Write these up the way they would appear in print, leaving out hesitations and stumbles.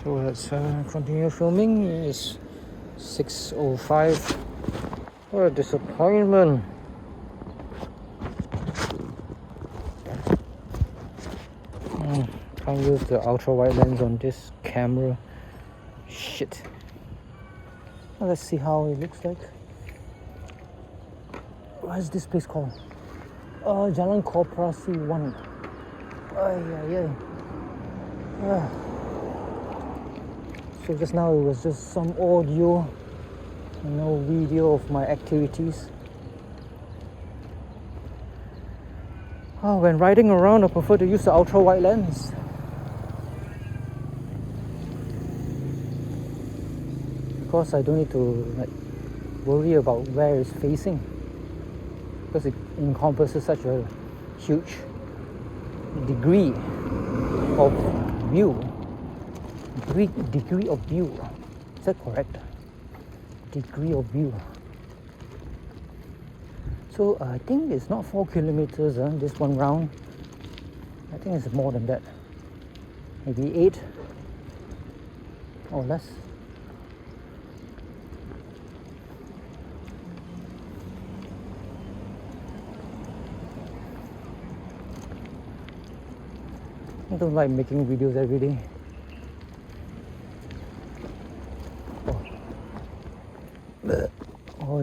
So let's continue filming. It's 6:05. What a disappointment. Can't use the ultra wide lens on this camera. Shit. Well, let's see how it looks like. What is this place called? Jalan Koperasi 1. So just now it was just some audio and no video of my activities. When riding around, I prefer to use the ultra wide lens. Because I don't need to worry about where it's facing. Because it encompasses such a huge degree of view. Degree of view. Is that correct? Degree of view. So I think it's not 4 kilometers, this one round. I think it's more than that. Maybe 8 or less. I don't like making videos every day.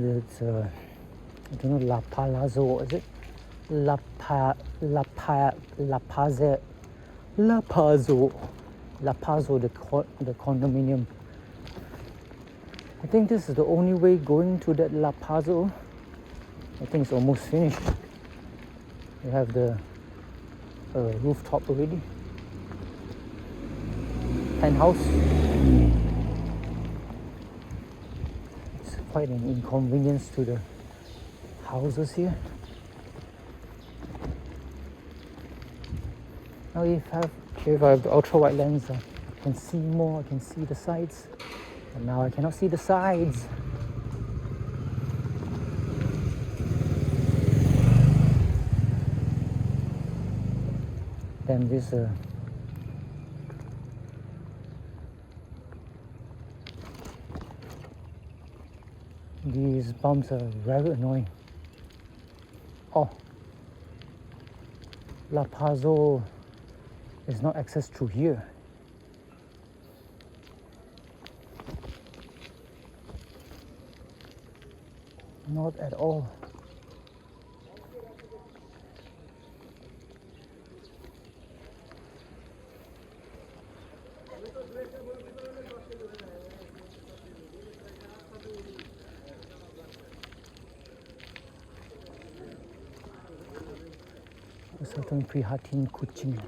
It's I don't know, La Palazzo, is it? La Pazzo, the condominium. I think this is the only way going to that La Pazzo. I think it's almost finished. They have the rooftop already. Penthouse. It's quite an inconvenience to the houses here. Now if I have the ultra wide lens, I can see more, I can see the sides. But now I cannot see the sides. Then this these bumps are very annoying. La Pazzo is not accessed through here. Not at all. A certain prihatin kucing.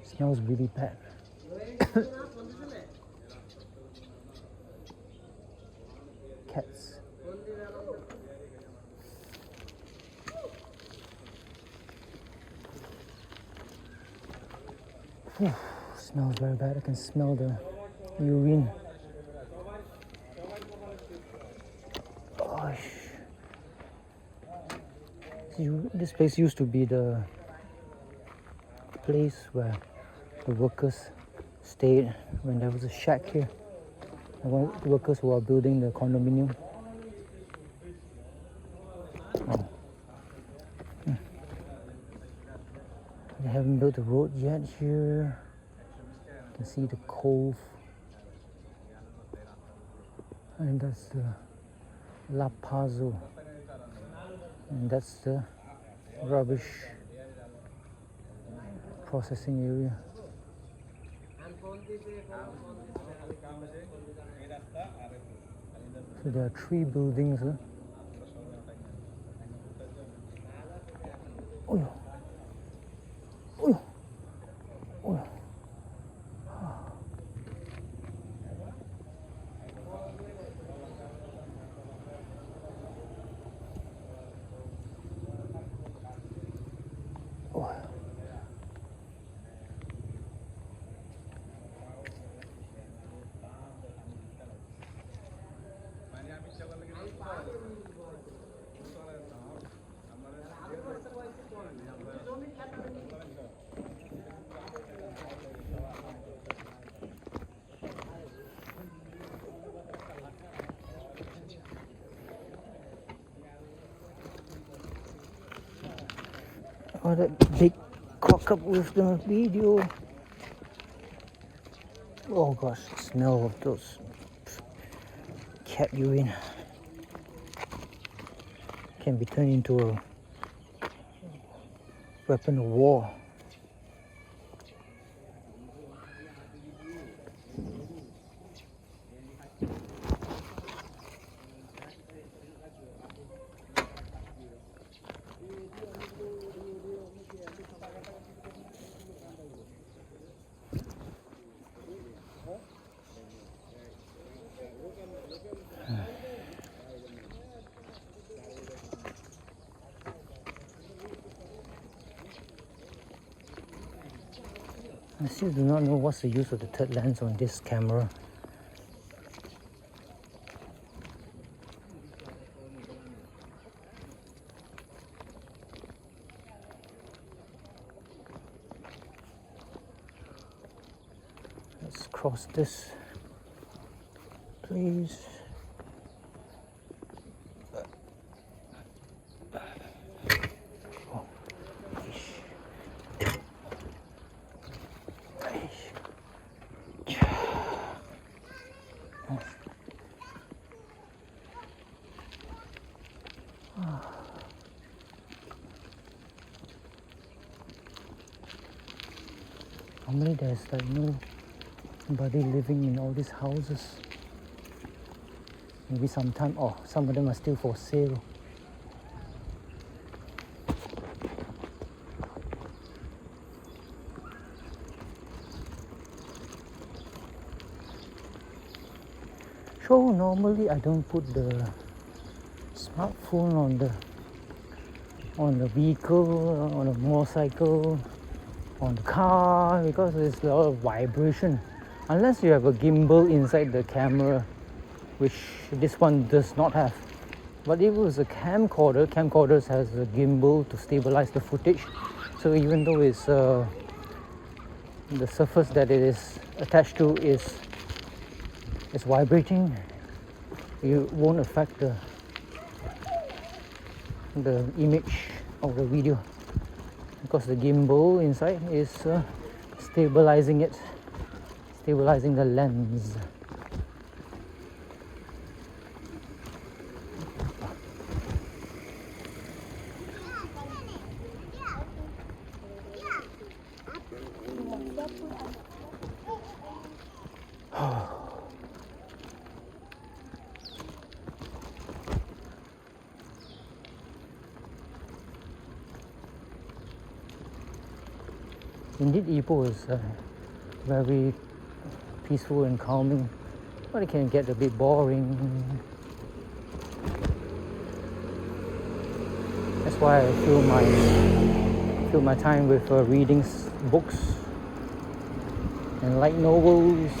Smells really bad. Cats. Smells very bad. I can smell the urine. This place used to be the place where the workers stayed when there was a shack here. The workers who are building the condominium. They haven't built the road yet here. You can see the cove. And that's the La Pazzo. And that's the rubbish processing area. So there are 3 buildings. Oh, that big cock up with the video. Oh gosh, the smell of those cat urine can be turned into a weapon of war. I still do not know what's the use of the third lens on this camera. Let's cross this, please. Oh, normally there's like nobody living in all these houses. Maybe sometime, oh, some of them are still for sale. So normally I don't put the smartphone on the vehicle, on a motorcycle, on the car, because there's a lot of vibration. Unless you have a gimbal inside the camera, which this one does not have. But if it was a camcorder, camcorders has a gimbal to stabilize the footage. So even though it's the surface that it is attached to is vibrating, it won't affect the image of the video, because the gimbal inside is stabilizing the lens. Indeed, Ipoh is very peaceful and calming, but it can get a bit boring. That's why I fill my time with reading books and light novels.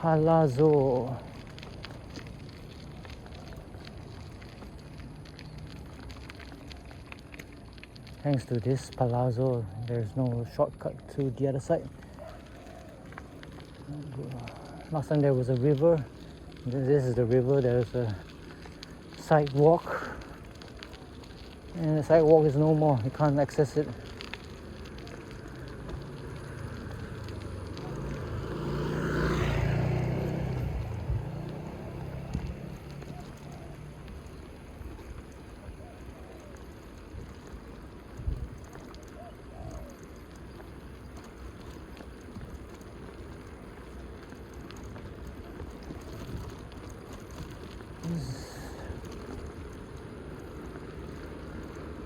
Palazzo. Thanks to this palazzo, there's no shortcut to the other side. Last time there was a river. This is the river. There's a sidewalk, and the sidewalk is no more. You can't access it.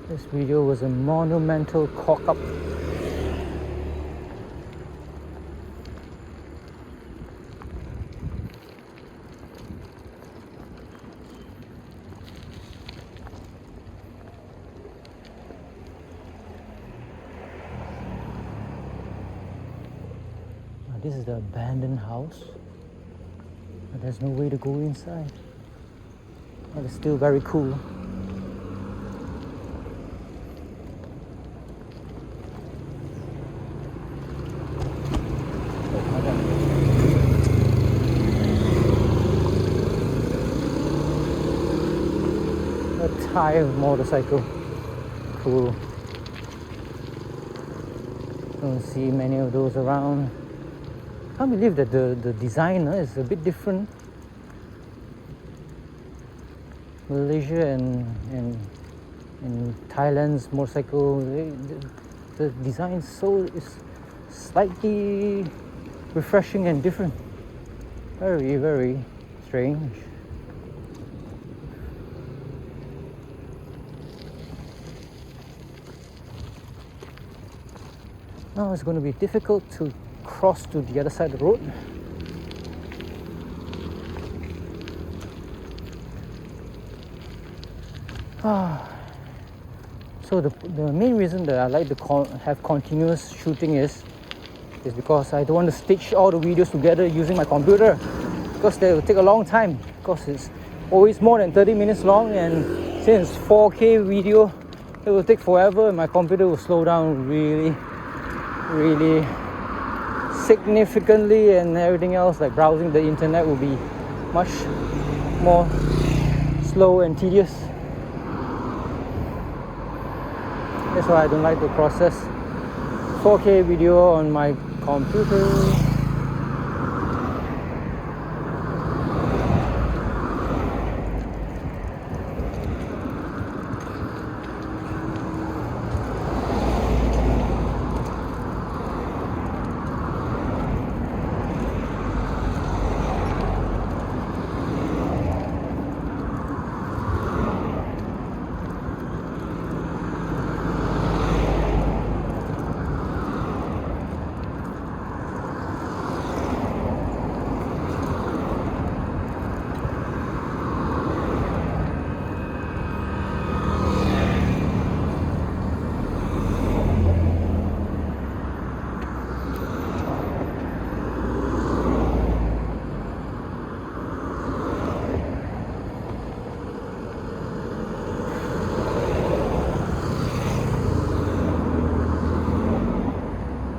This video was a monumental cock-up. this is the abandoned house. But there's no way to go inside. But it's still very cool. A Thai motorcycle. Cool. Don't see many of those around. Can't believe that the design is a bit different. Malaysia and Thailand's motorcycle, the design is slightly refreshing and different. Very, very strange. Now it's going to be difficult to cross to the other side of the road. So the main reason that I like to have continuous shooting is because I don't want to stitch all the videos together using my computer, because they will take a long time, because it's always more than 30 minutes long, and since 4K video it will take forever and my computer will slow down really significantly, and everything else like browsing the internet will be much more slow and tedious. That's why I don't like to process 4K video on my computer.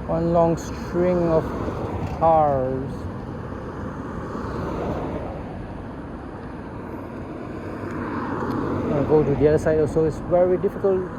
One long string of cars. I'll go to the other side also, it's very difficult.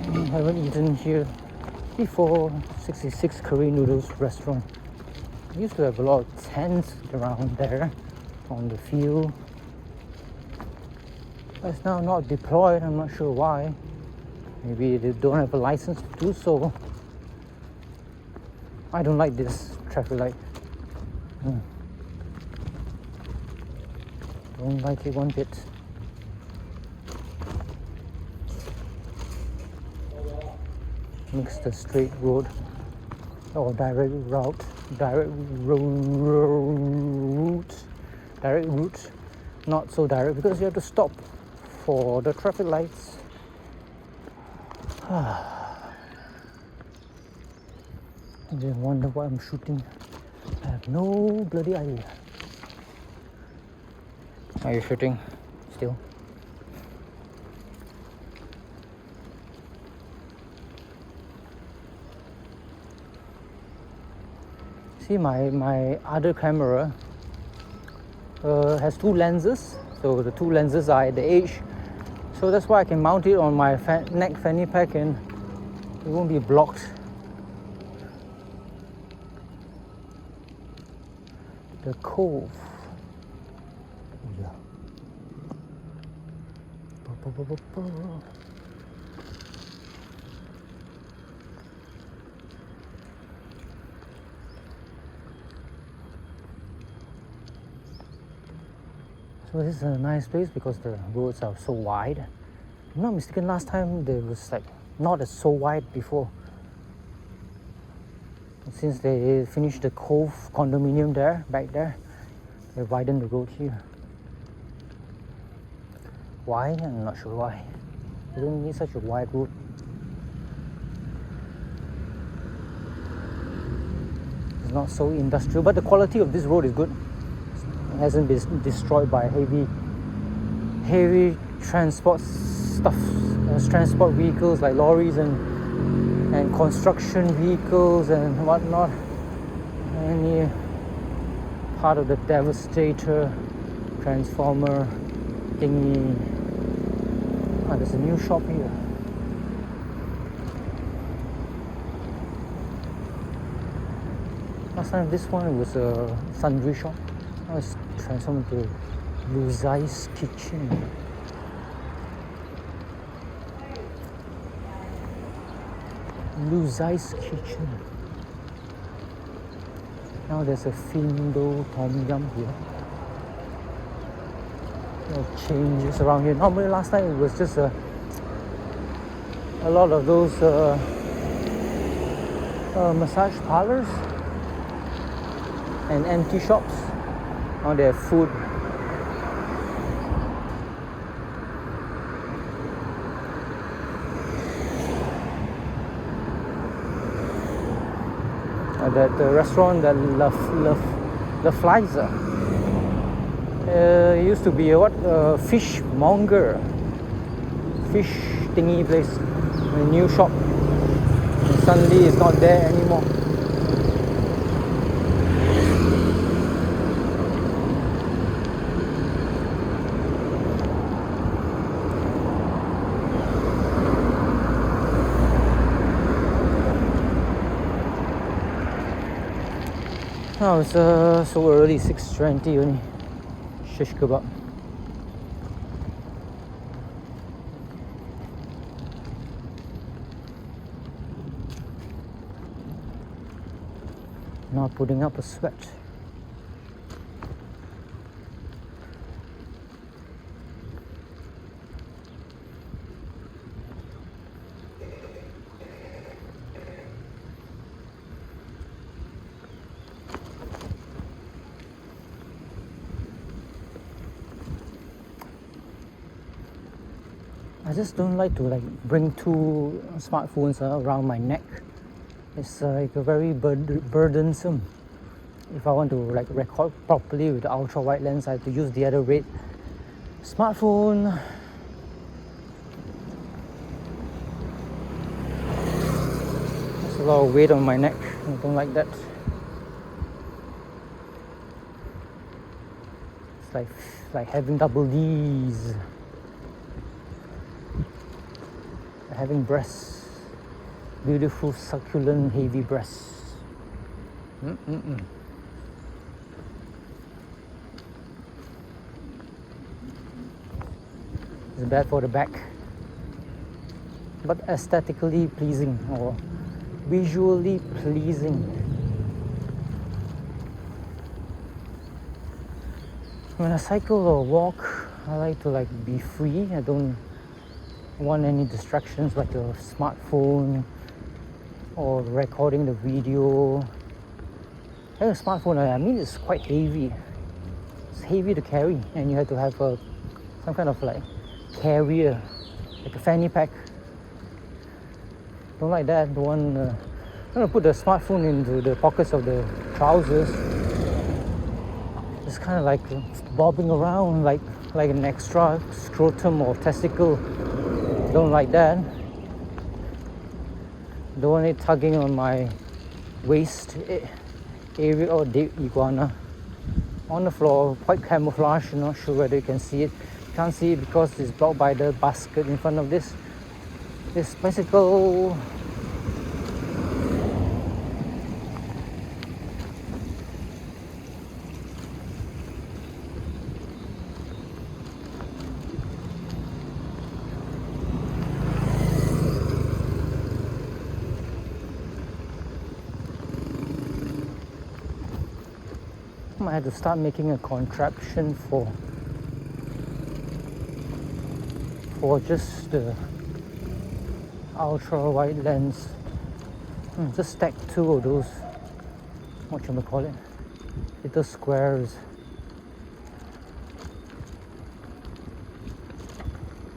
I haven't eaten here before. 66 Curry Noodles restaurant. I used to have a lot of tents around there on the field. But it's now not deployed, I'm not sure why. Maybe they don't have a license to do so. I don't like this traffic light. Don't like it one bit. Makes the straight road or direct route, direct route, not so direct because you have to stop for the traffic lights. I just wonder what I'm shooting. I have no bloody idea. Are you shooting still? See, my other camera has two lenses, so the two lenses are at the edge, so that's why I can mount it on my neck fanny pack and it won't be blocked. The cove. Yeah. So this is a nice place because the roads are so wide. If I'm not mistaken, last time there was like not as so wide before. Since they finished the Cove condominium there, back there, they widened the road here. Why? I'm not sure why. You don't need such a wide road. It's not so industrial, but the quality of this road is good. It hasn't been destroyed by heavy transport stuff, transport vehicles like lorries and construction vehicles and whatnot. Any part of the Devastator transformer thingy. There's a new shop here. Last time this one was a sundry shop. Now it's transformed into Luzai's Kitchen. Luzai's Kitchen. Now there's a Findo Tom Yum here. No changes around here. Normally last time it was just a lot of those massage parlors and empty shops. Now they have food. That restaurant, that La Flizer, used to be a fishmonger, fish thingy place, a new shop. And suddenly it's not there anymore. Now it's so early, 6:20 only. Shish kebab. Not putting up a sweat. I just don't like to bring two smartphones around my neck. It's a very burdensome. If I want to record properly with the ultra wide lens, I have to use the other red smartphone. There's a lot of weight on my neck. I don't like that. It's like having double D's. Having breasts, beautiful, succulent, heavy breasts. It's bad for the back. but aesthetically pleasing or visually pleasing. When I cycle or walk, I like to be free. I don't want any distractions like a smartphone or recording the video. And a smartphone, I mean, it's quite heavy. It's heavy to carry, and you have to have some kind of carrier, like a fanny pack. Don't like that. Don't want to put the smartphone into the pockets of the trousers. It's kind of like bobbing around like an extra scrotum or testicle. Don't like that. Don't want it tugging on my waist area or dead iguana. On the floor, quite camouflage. Not sure whether you can see it. Can't see it because it's blocked by the basket in front of this bicycle. I had to start making a contraption for just the ultra wide lens. Just stack two of those, whatchamacallit, little squares.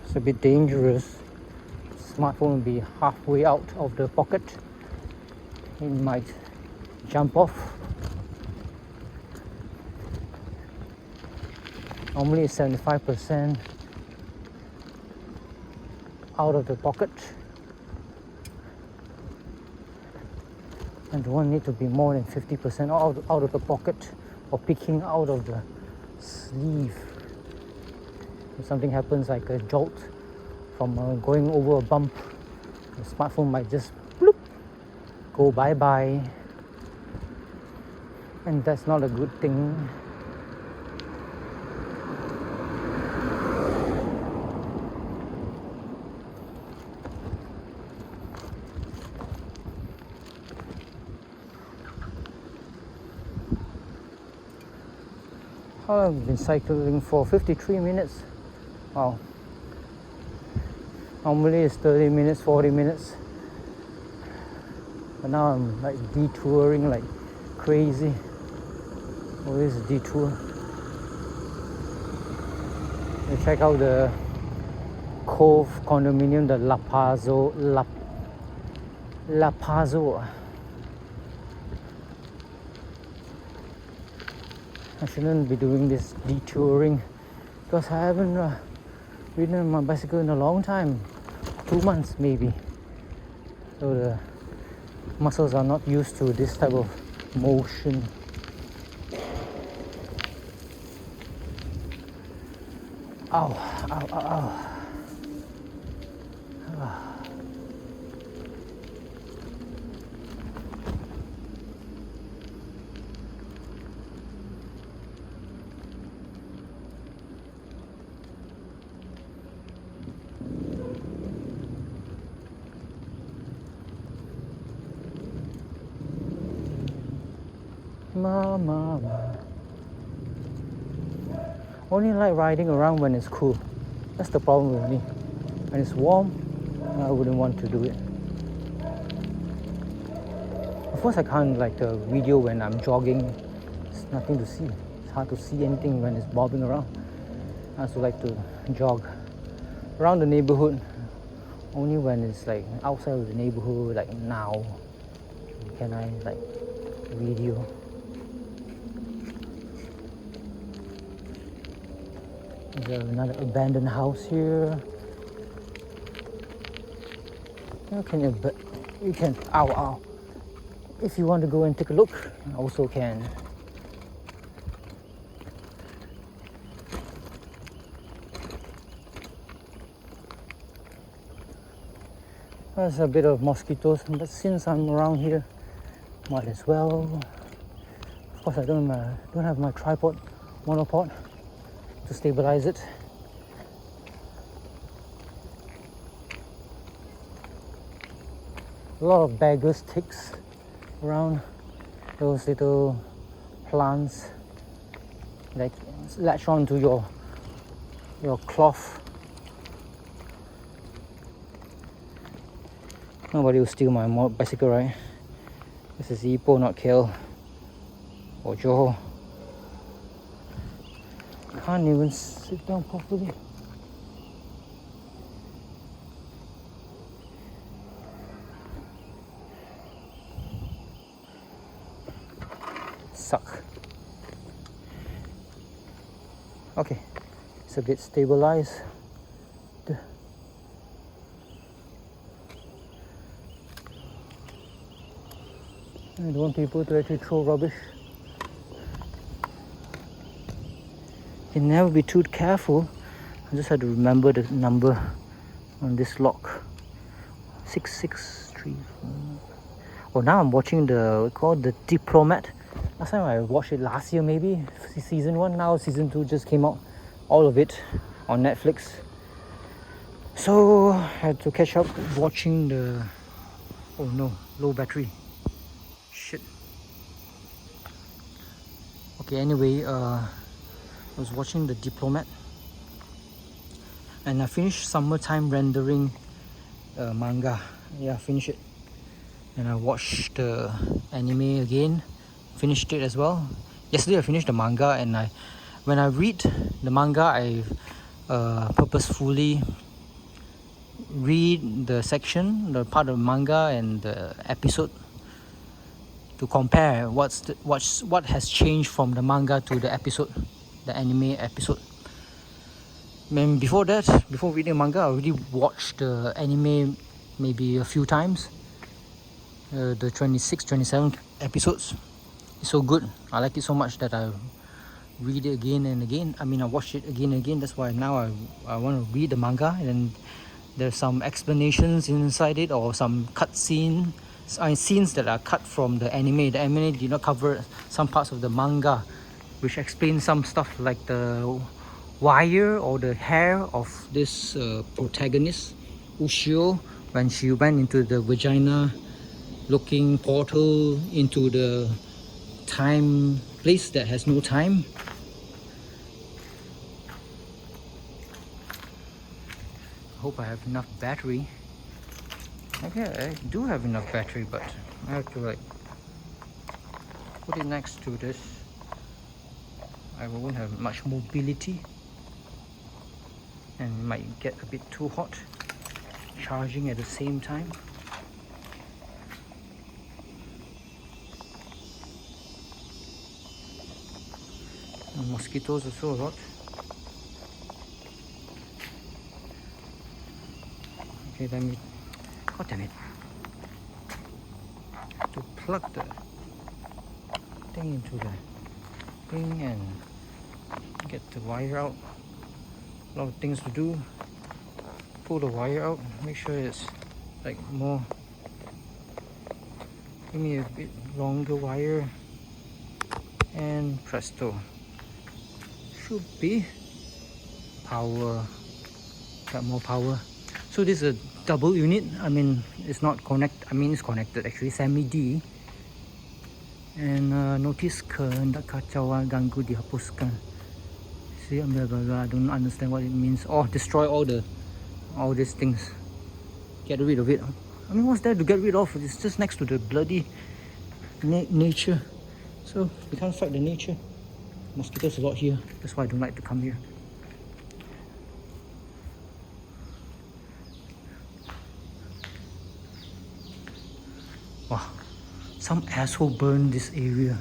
It's a bit dangerous. Smartphone will be halfway out of the pocket. It might jump off. Normally it's 75% out of the pocket, and the one need to be more than 50% out of the pocket or peeking out of the sleeve. If something happens like a jolt from going over a bump, the smartphone might just bloop, go bye-bye, and that's not a good thing. I've been cycling for 53 minutes. Wow. Normally it's 30 minutes, 40 minutes. But now I'm detouring like crazy. Always a detour. We check out the Cove condominium, the La Pazzo. I shouldn't be doing this detouring because I haven't ridden on my bicycle in a long time, 2 months maybe. So the muscles are not used to this type of motion. Ow, ow, ow, ow. Mama. Only like riding around when it's cool. That's the problem with me. When it's warm, I wouldn't want to do it. Of course I can't video when I'm jogging. It's nothing to see. It's hard to see anything when it's bobbing around. I also like to jog around the neighborhood. Only when it's outside of the neighborhood, like now, can I video. There's another abandoned house here. You can, ow. If you want to go and take a look, you also can. There's a bit of mosquitoes, but since I'm around here, might as well. Of course, I don't have my tripod, monopod to stabilize it. A lot of beggar sticks around, those little plants that latch onto your cloth. Nobody will steal my bicycle, right? This is Ipoh, not KL or Johor. Can't even sit down properly. Suck. Okay, it's a bit stabilized. I don't want people to actually throw rubbish. You can never be too careful. I just had to remember the number on this lock. 6634. Oh, now I'm watching the Diplomat. Last time I watched it last year, maybe season 1. Now season 2 just came out, all of it on Netflix. So I had to catch up watching the. Oh no, low battery. Shit. Okay, anyway, I was watching the Diplomat, and I finished Summertime Rendering manga. Yeah, I finished it, and I watched the anime again. Finished it as well. Yesterday I finished the manga, and when I read the manga, I purposefully read the part of the manga and the episode to compare what has changed from the manga to the episode, the anime episode. And before reading manga, I already watched the anime maybe a few times. The 26, 27 episodes. It's so good. I like it so much that I read it again and again. I mean, I watched it again and again. That's why now I want to read the manga, and there's some explanations inside it, or some scenes that are cut from the anime. The anime did not cover some parts of the manga, which explains some stuff like the wire or the hair of this protagonist, Ushio, when she went into the vagina looking portal into the time place that has no time. Hope I have enough battery. Okay, I do have enough battery, but I have to put it next to this. I won't have much mobility, and it might get a bit too hot charging at the same time. And mosquitoes also a lot. Okay, let me. God damn it! To plug the thing into the thing and get the wire out. A lot of things to do. Pull the wire out. Make sure it's like more. Give me a bit longer wire. And presto. Should be power. Got more power. So this is a double unit. I mean, it's not it's connected actually. Semi-D. And notice hendak kacauan ganggu dihapuskan. See, blah, blah, blah. I don't understand what it means. Oh, destroy all these things. Get rid of it. I mean, what's there to get rid of? It's just next to the bloody nature. So we can't fight the nature. Mosquitoes a lot here. That's why I don't like to come here. Wow, some asshole burned this area.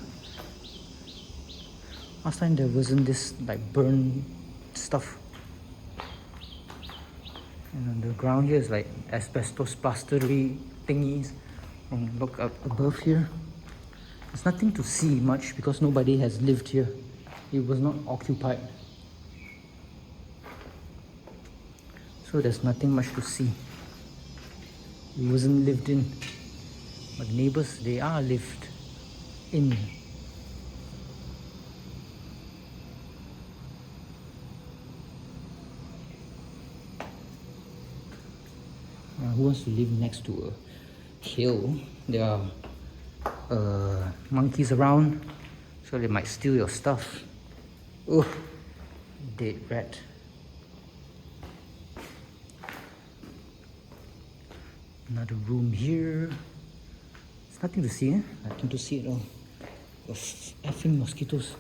Last time there wasn't this like burn stuff. And on the ground here is like asbestos plastery thingies. And look up above here. There's nothing to see much because nobody has lived here. It was not occupied. So there's nothing much to see. It wasn't lived in. But the neighbors, they are lived in. Who wants to live next to hill, there are monkeys around, so they might steal your stuff. Oh, dead rat. Another room here. There's nothing to see, eh? Nothing to see at all. Effing mosquitoes.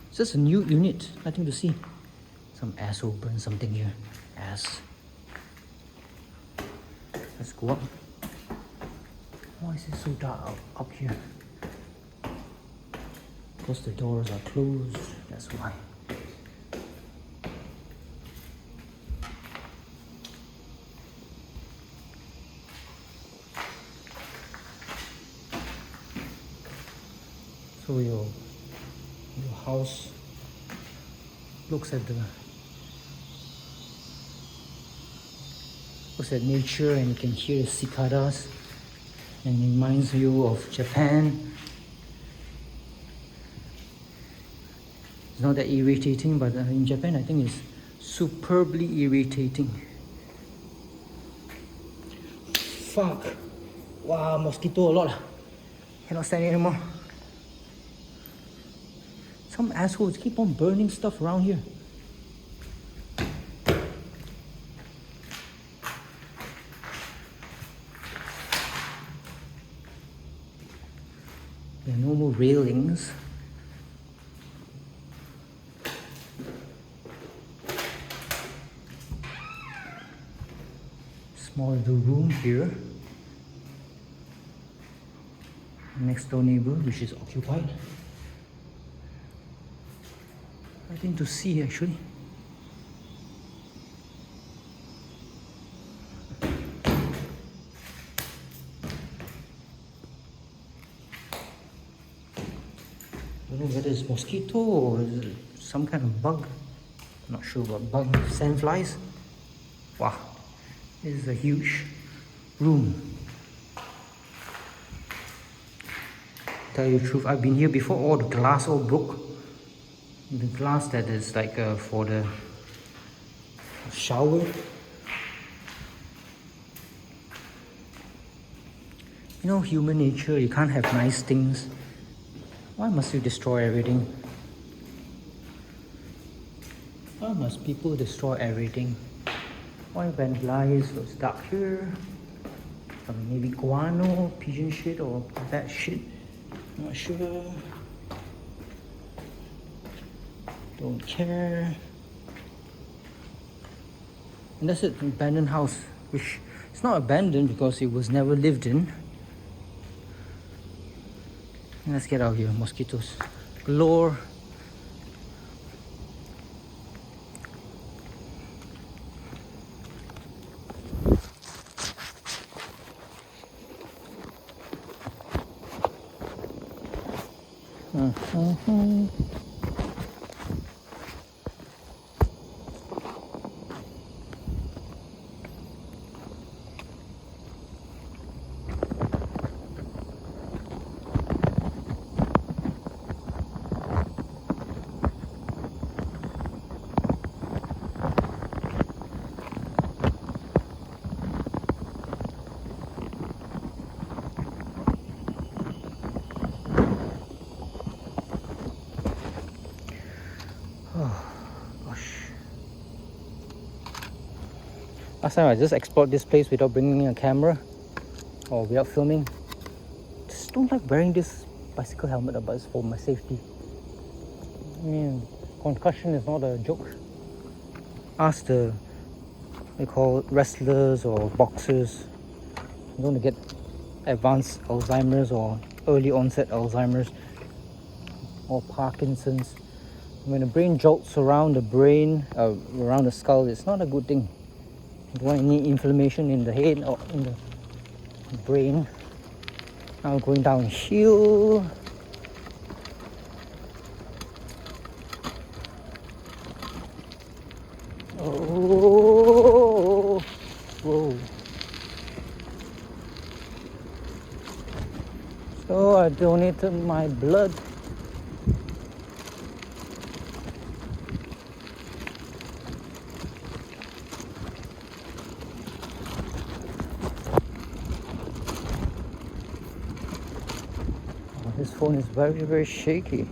It's just a new unit, nothing to see. Some asshole burned something here. Ass. Let's go up. Why is it so dark up here? Because the doors are closed, that's why. So your house looks at nature, and you can hear the cicadas, and it reminds you of Japan. It's not that irritating, but in Japan I think it's superbly irritating. Fuck! Wow, mosquito a lot. Cannot stand it anymore. Some assholes keep on burning stuff around here. There are no more railings. Small little room here. Next door neighbor, which is occupied. Nothing to see actually. I don't know whether it's mosquito or is it some kind of bug. Not sure what bug. Sandflies. Wow, this is a huge room. Tell you the truth, I've been here before. All the glass all broke. The glass that is like for the shower. You know, human nature, you can't have nice things. Why must you destroy everything? Why must people destroy everything? Why vandalize what's dark here? Maybe guano, pigeon shit, or that shit. Not sure. Don't care. And that's it, abandoned house, which it's not abandoned because it was never lived in. And let's get out of here, mosquitoes galore. Last time I just explored this place without bringing a camera or without filming. Just don't like wearing this bicycle helmet, but it's for my safety. I mean, concussion is not a joke. Ask the, they call it wrestlers or boxers. You're going to get advanced Alzheimer's or early onset Alzheimer's or Parkinson's. When the brain jolts around the brain, around the skull, it's not a good thing. You don't want any inflammation in the head or in the brain. Now going downhill. Oh, whoa. So I donated my blood. phone is very, very shaky.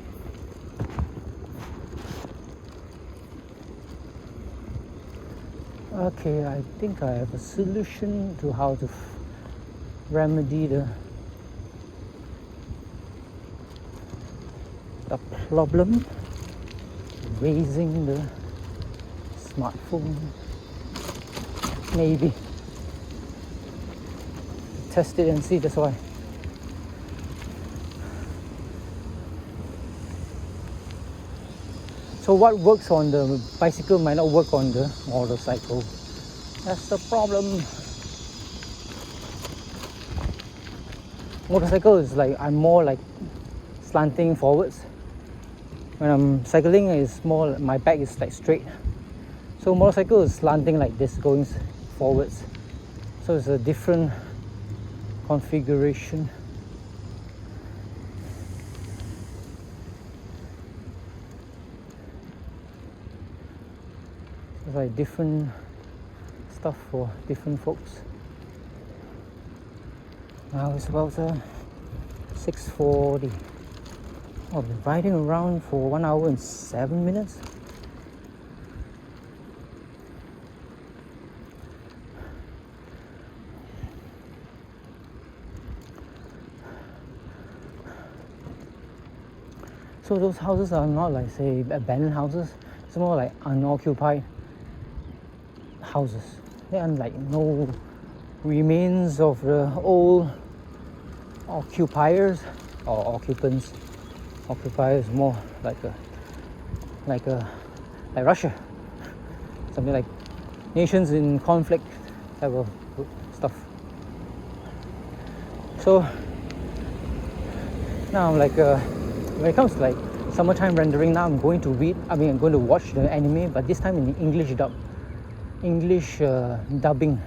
Okay, I think I have a solution to how to remedy the problem. Raising the smartphone. Maybe. Test it and see, that's why. So what works on the bicycle might not work on the motorcycle. That's the problem. Motorcycle is like, I'm more like slanting forwards. When I'm cycling, it's more, my back is like straight. So motorcycle is slanting like this, going forwards. So it's a different configuration. It's like different stuff for different folks. Now it's about 6:40. I've been riding around for 1 hour and 7 minutes. So those houses are not like, say, abandoned houses. It's more like unoccupied houses. There are like no remains of the old occupiers or occupants. Occupiers more like Russia, something like nations in conflict type of stuff. So now I'm like when it comes to like summertime rendering, now I'm going to watch the anime, but this time in English dubbing.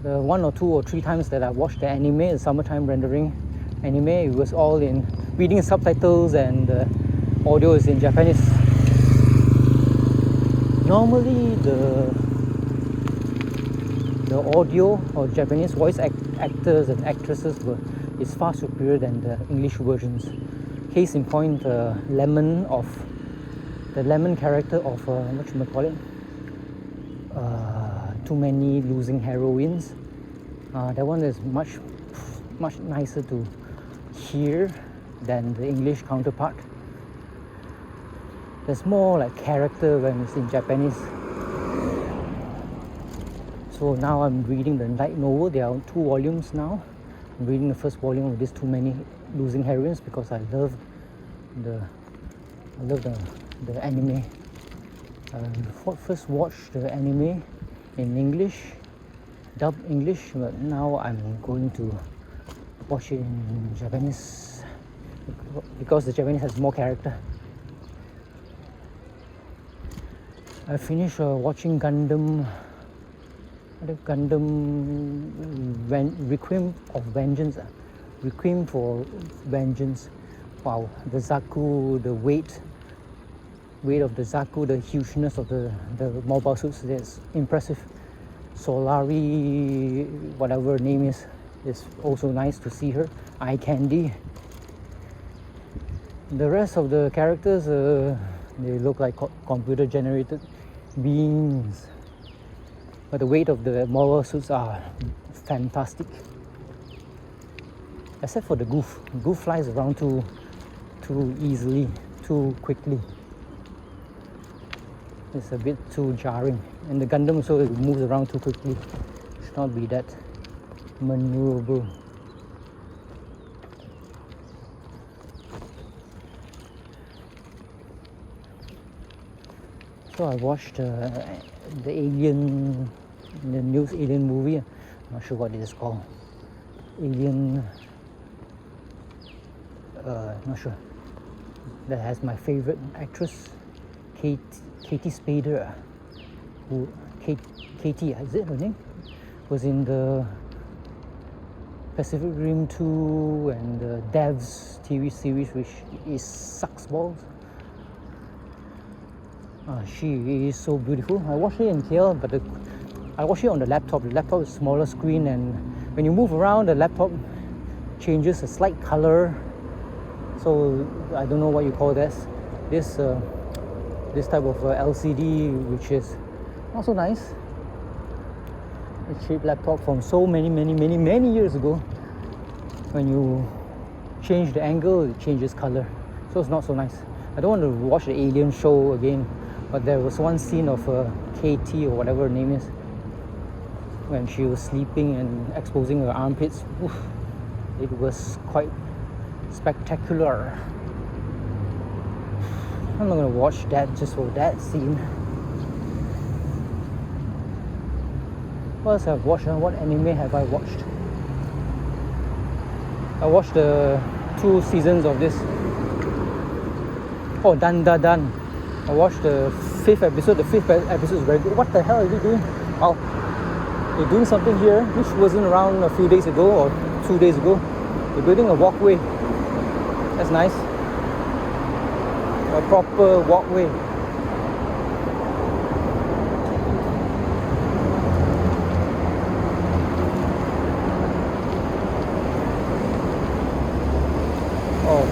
The 1 or 2 or 3 times that I watched the anime, the summertime rendering anime, it was all in reading subtitles and the audio is in Japanese. Normally the audio or Japanese voice actors and actresses is far superior than the English versions. Case in point, the lemon character of whatchamacallit, Too Many Losing Heroines. That one is much nicer to hear than the English counterpart. There's more like character when it's in Japanese. So now I'm reading the light novel. There are 2 volumes now. I'm reading the first volume of this Too Many Losing Heroines because I love the anime. I first watched the anime in English, dubbed English, but now I'm going to watch it in Japanese because the Japanese has more character. I finished watching Gundam Requiem for Vengeance. Wow, the Zaku, the weight of the Zaku, the hugeness of the mobile suits, that's impressive. Solari, whatever her name is also nice to see her. Eye candy. The rest of the characters, they look like computer generated beings. But the weight of the mobile suits are fantastic. Except for the Goof. Goof flies around too easily, too quickly. It's a bit too jarring. And the Gundam also moves around too quickly. Should not be that maneuverable. So I watched the Alien, the newest Alien movie. I'm not sure what it is called. Alien, not sure. That has my favorite actress, Katie Spader. Katie, is it her name? Was in the Pacific Rim 2 and the Devs TV series, which sucks balls. She is so beautiful. I watched it in KL, but I watched it on the laptop. The laptop is smaller screen, and when you move around, the laptop changes a slight color So I don't know what you call this. This type of LCD, which is not so nice. A cheap laptop from so many years ago. When you change the angle, it changes color. So it's not so nice. I don't want to watch the alien show again, but there was one scene of KT or whatever her name is, when she was sleeping and exposing her armpits. Oof, it was quite spectacular. I'm not gonna watch that just for that scene. What else have I watched? What anime have I watched? I watched the 2 seasons of this. Oh, Dan. I watched the 5th episode. The 5th episode is very good. What the hell are they doing? Wow. They're doing something here which wasn't around a few days ago or 2 days ago. They're building a walkway. That's nice. A proper walkway. Oh.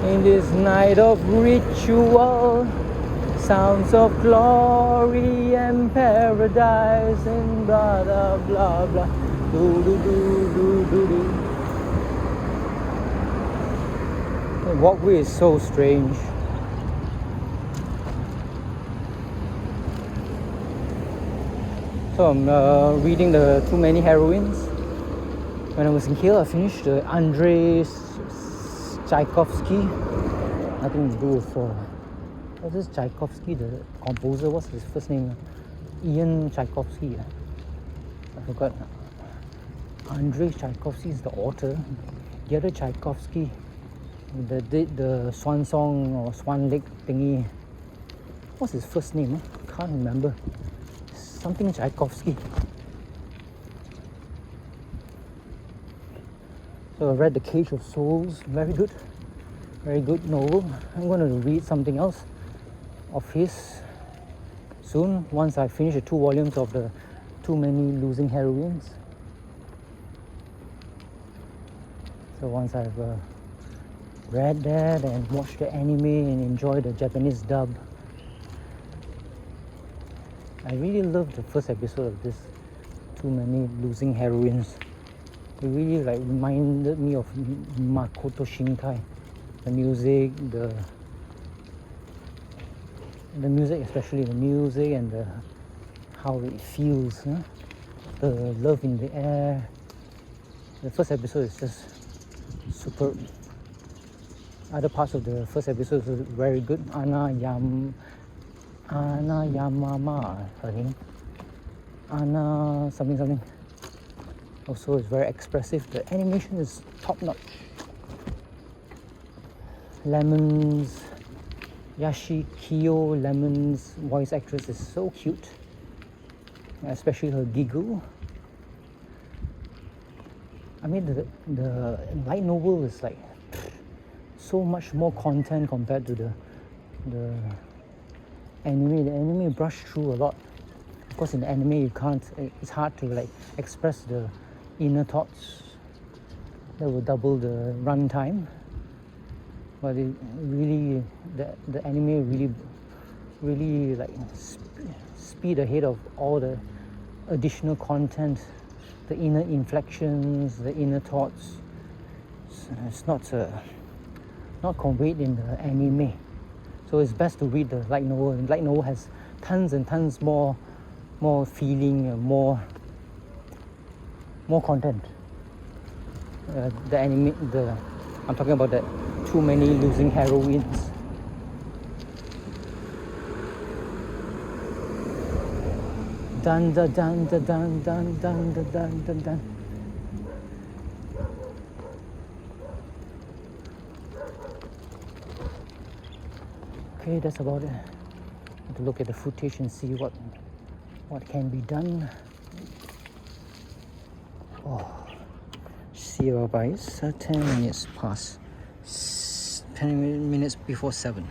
In this night of ritual, sounds of glory and paradise and blah blah blah blah. Do do do do do do. The walkway is so strange. So I'm reading the Too Many Heroines. When I was in here, I finished Andrei Tchaikovsky. Nothing to do with what's this Tchaikovsky, the composer? What's his first name? Ian Tchaikovsky. I forgot. Andrei Tchaikovsky is the author. The other Tchaikovsky that did the Swan Song or Swan Lake thingy. What's his first name? Can't remember. Something Tchaikovsky. So I read The Cage of Souls. Very good novel. I'm going to read something else of his soon, once I finish the 2 volumes of the Too Many Losing Heroines. So once I've read that and watched the anime and enjoyed the Japanese dub, I really loved the first episode of this Too Many Losing Heroines. It really reminded me of Makoto Shinkai. The music, the music, especially the music and how it feels, huh? The love in the air. The first episode is just superb. Other parts of the first episode is very good. Ana Yamama, her name. Ana something. Also, it's very expressive. The animation is top notch. Lemon's Yashikio Lemon's voice actress is so cute, especially her giggle. I mean, the light novel is so much more content compared to the anime. The anime brushed through a lot. Of course, in the anime you can't. It's hard to express the inner thoughts. That will double the run time. But it really, the anime really speed ahead of all the additional content, the inner inflections, the inner thoughts. It's not conveyed in the anime. So it's best to read the light novel. And light novel has tons and tons more feeling and more content. The anime, I'm talking about the Too Many Losing Heroines. Dun dun dun dun dun dun dun dun dun dun. Okay, that's about it. I have to look at the footage and see what can be done. Oh, see you guys. 10 minutes past. 10 minutes before 7.